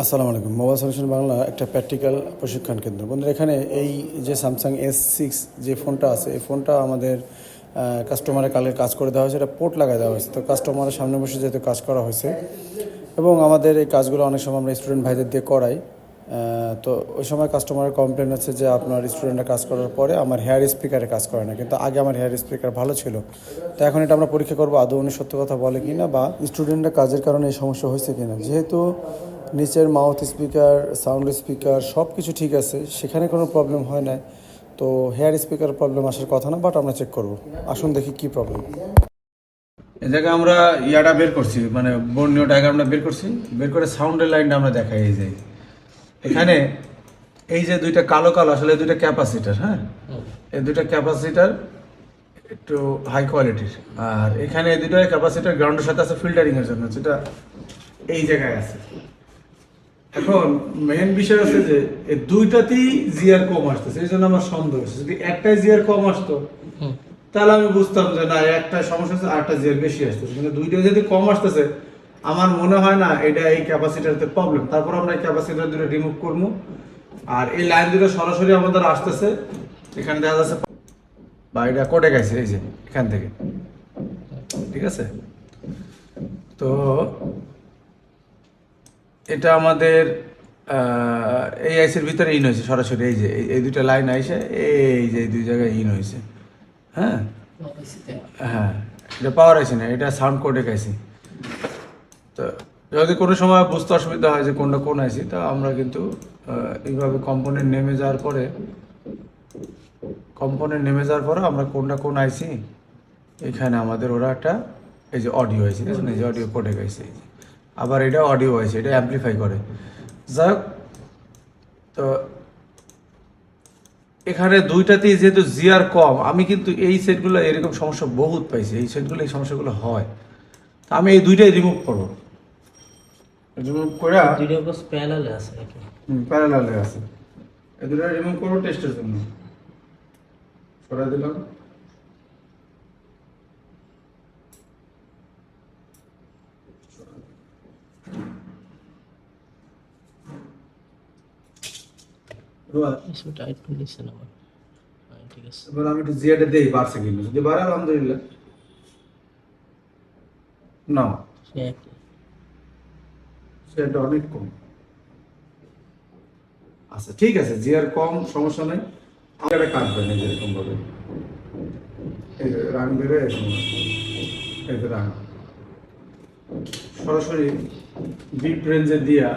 আসসালামু আলাইকুম। Mobile solution Bangla একটা প্র্যাকটিক্যাল প্রশিক্ষণ কেন্দ্র। বন্ধুরা, এখানে এই যে স্যামসাং S6 যে ফোনটা আছে, এই ফোনটা আমাদের কাস্টমারের কালের কাজ করে দেওয়া হয়েছে। এটা পোর্ট লাগাই দেওয়া হয়েছে, তো কাস্টমারের সামনে বসে যেহেতু কাজ করা হয়েছে এবং আমাদের এই কাজগুলো অনেক সময় আমরা স্টুডেন্ট ভাইদের দিয়ে করাই। তো ওই সময় কাস্টমারের কমপ্লেন হচ্ছে যে আপনার স্টুডেন্টরা কাজ করার পরে আমার হেয়ার স্পিকারে কাজ করে না, কিন্তু আগে আমার হেয়ার স্পিকার ভালো ছিল। তো এখন এটা আমরা পরীক্ষা করবো আদৌ উনি সত্য কথা বলে কি না, বা স্টুডেন্টরা কাজের কারণে এই সমস্যা হয়েছে কিনা। যেহেতু নিচের মাউথ স্পিকার, সাউন্ড স্পিকার সব কিছু ঠিক আছে, সেখানে কোনো প্রবলেম হয় না, তো হেয়ার স্পিকার প্রবলেম আসার কথা না, বাট আমরা চেক করব। আসুন দেখি কি প্রবলেম। এই জায়গায় আমরা ইয়াটা বের করছি, মানে বর্ণীয় ডায়াগ্রামটা বের করছি, বের করে সাউন্ডের লাইনটা আমরা দেখাই। এই যে এখানে এই যে দুইটা কালো কালো আসলে দুইটা ক্যাপাসিটার, হ্যাঁ, এই দুইটা ক্যাপাসিটার একটু হাই কোয়ালিটির। আর এখানে এই দুইটা ক্যাপাসিটার গ্রাউন্ডের সাথে আছে ফিল্টারিং এর জন্য, যেটা এই জায়গায় আছে। এখন মেইন বিষয় হচ্ছে যে এই দুইটাতেই জিআর কম আসতেছে, এই জন্য আমার সন্দেহ হচ্ছে। যদি একটাই জিআর কম আসতো তাহলে আমি বুঝতাম যে না, একটা সমস্যা হচ্ছে, আরেকটা জিআর বেশি আসতেছে। কিন্তু দুইটা যদি কম আসতেছে, আমার মনে হয় না এটা এই ক্যাপাসিটারতে প্রবলেম। তারপর আমরা এই ক্যাপাসিটার দুটো রিমুভ করবো। আর এই লাইন দুটো সরাসরি আমাদের আসতেছে, এখানে দেখা যাচ্ছে বা এটা কোটে গেছে এই যে এখান থেকে, ঠিক আছে। তো এটা আমাদের এই আইসির ভিতরে ইন হয়েছে সরাসরি। এই যে এই দুইটা লাইন আইসে এই যে এই দুই জায়গায় ইন হয়েছে, হ্যাঁ হ্যাঁ, এটা পাওয়ার আইসি না, এটা সাউন্ড কোডেক আইসি। তো যদি কোনো সময় বুঝতে অসুবিধা হয় যে কোনটা কোন আইসি, তা আমরা কিন্তু এইভাবে কম্পোনেন্ট নেমে যাওয়ার পরে আমরা কোনটা কোন আইসি, এখানে আমাদের ওরা একটা এই যে অডিও আইসি, দেখছেন এই যে অডিও কোডেক আইসি, আবার এটা অডিও আইসি, এটা অ্যাম্পলিফাই করে। যাই হোক, তো এখানে দুইটাতেই যেহেতু জিআর কম, আমি কিন্তু এই সেটগুলো এরকম সমস্যা বহুত পাইছি, এই সেটগুলো এই সমস্যাগুলো হয়। তো আমি এই দুইটাই রিমুভ করবো। রিমুভ করে দুইটা বস প্যারালালে আছে নাকি? প্যারালালে আছে, এই দুটো রিমুভ করবো টেস্টের জন্য। সরাই দিলাম। এসব টাইট করে দিচ্ছেন আমার। হ্যাঁ, ঠিক আছে। এবার আমি একটু জিআরটা দেই বাড়ছে কিনা, যদি বাড়ে আলহামদুলিল্লাহ। না, সে একই। সেটা অনেক কম। আচ্ছা ঠিক আছে, জিআর কম, সমস্যা নেই। আমরা কাটবেন এই যেরকম ভাবে, এই যে রাং বেরো, এরকম এই যে রাং সরাসরি বিট রেঞ্জে দিয়া